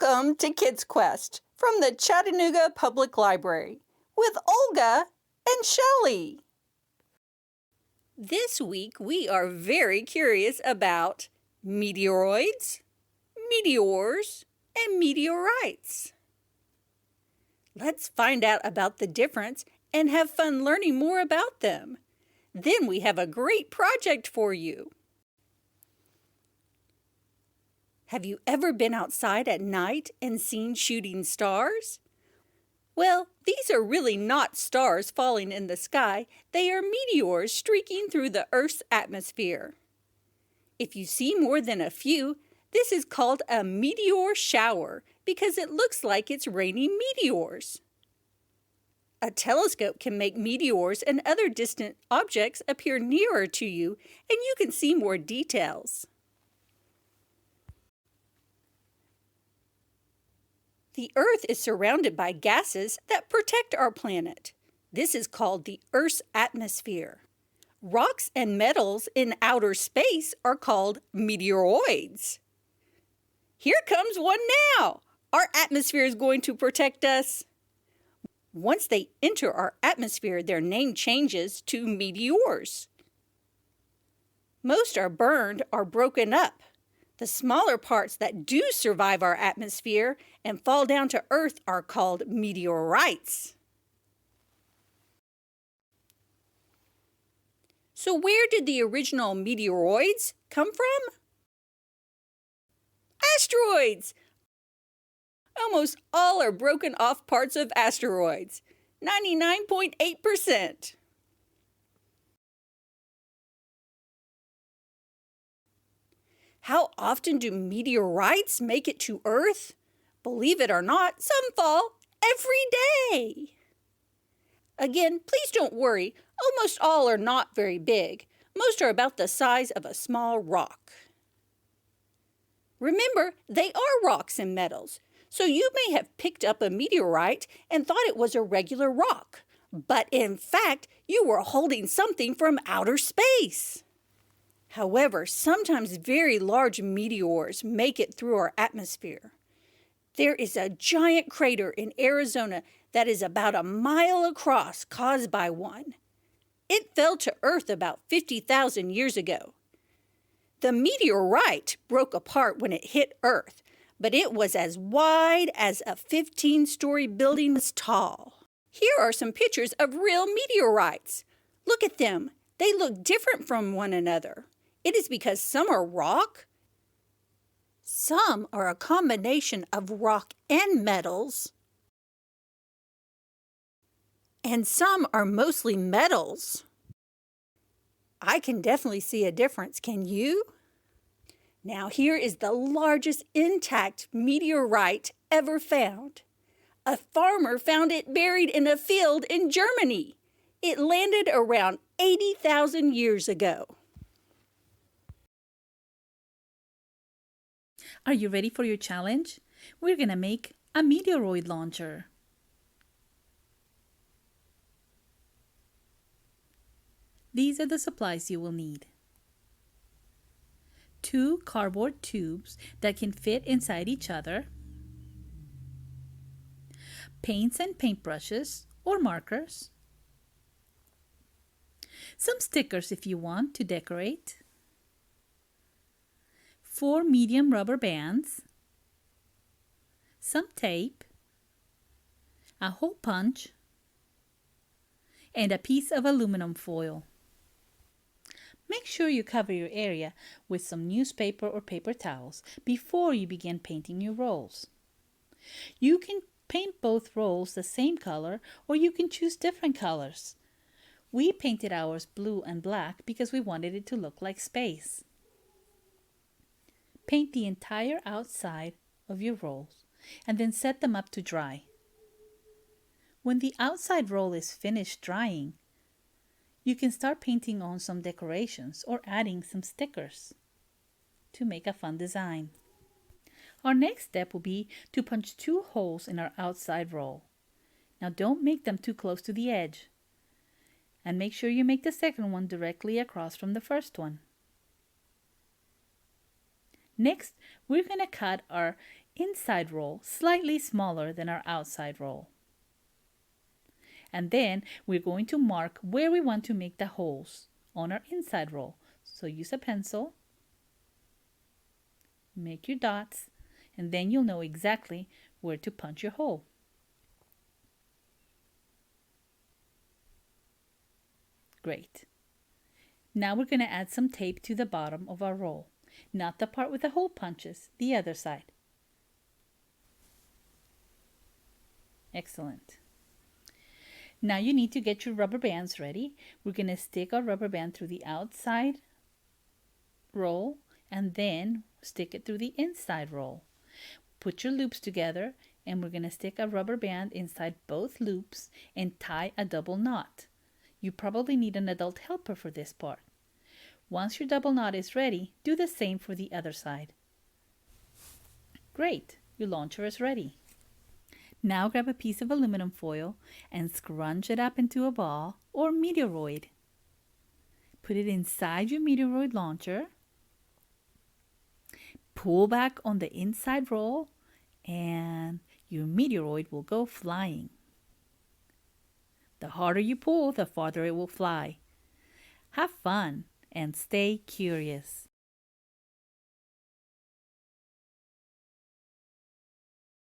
Welcome to KidsQuest from the Chattanooga Public Library with Olga and Shelley. This week we are very curious about meteoroids, meteors, and meteorites. Let's find out about the difference and have fun learning more about them. Then we have a great project for you. Have you ever been outside at night and seen shooting stars? Well, these are really not stars falling in the sky. They are meteors streaking through the Earth's atmosphere. If you see more than a few, this is called a meteor shower because it looks like it's raining meteors. A telescope can make meteors and other distant objects appear nearer to you, and you can see more details. The Earth is surrounded by gases that protect our planet. This is called the Earth's atmosphere. Rocks and metals in outer space are called meteoroids. Here comes one now. Our atmosphere is going to protect us. Once they enter our atmosphere, their name changes to meteors. Most are burned or broken up. The smaller parts that do survive our atmosphere and fall down to Earth are called meteorites. So where did the original meteoroids come from? Asteroids! Almost all are broken off parts of asteroids, 99.8%. How often do meteorites make it to Earth? Believe it or not, some fall every day. Again, please don't worry. Almost all are not very big. Most are about the size of a small rock. Remember, they are rocks and metals, so you may have picked up a meteorite and thought it was a regular rock. But in fact, you were holding something from outer space. However, sometimes very large meteors make it through our atmosphere. There is a giant crater in Arizona that is about a mile across caused by one. It fell to Earth about 50,000 years ago. The meteorite broke apart when it hit Earth, but it was as wide as a 15-story building was tall. Here are some pictures of real meteorites. Look at them. They look different from one another. It is because some are rock, some are a combination of rock and metals, and some are mostly metals. I can definitely see a difference, can you? Now here is the largest intact meteorite ever found. A farmer found it buried in a field in Germany. It landed around 80,000 years ago. Are you ready for your challenge? We're going to make a Meteoroid Launcher. These are the supplies you will need. 2 cardboard tubes that can fit inside each other. Paints and paintbrushes or markers. Some stickers if you want to decorate. 4 medium rubber bands, some tape, a hole punch, and a piece of aluminum foil. Make sure you cover your area with some newspaper or paper towels before you begin painting your rolls. You can paint both rolls the same color or you can choose different colors. We painted ours blue and black because we wanted it to look like space. Paint the entire outside of your rolls and then set them up to dry. When the outside roll is finished drying, you can start painting on some decorations or adding some stickers to make a fun design. Our next step will be to punch 2 holes in our outside roll. Now don't make them too close to the edge. And make sure you make the second one directly across from the first one. Next, we're going to cut our inside roll slightly smaller than our outside roll. And then we're going to mark where we want to make the holes on our inside roll. So use a pencil, make your dots, and then you'll know exactly where to punch your hole. Great. Now we're going to add some tape to the bottom of our roll. Not the part with the hole punches, the other side. Excellent. Now you need to get your rubber bands ready. We're going to stick our rubber band through the outside roll and then stick it through the inside roll. Put your loops together and we're going to stick a rubber band inside both loops and tie a double knot. You probably need an adult helper for this part. Once your double knot is ready, do the same for the other side. Great, your launcher is ready. Now grab a piece of aluminum foil and scrunch it up into a ball or meteoroid. Put it inside your Meteoroid launcher. Pull back on the inside roll and your meteoroid will go flying. The harder you pull, the farther it will fly. Have fun and stay curious.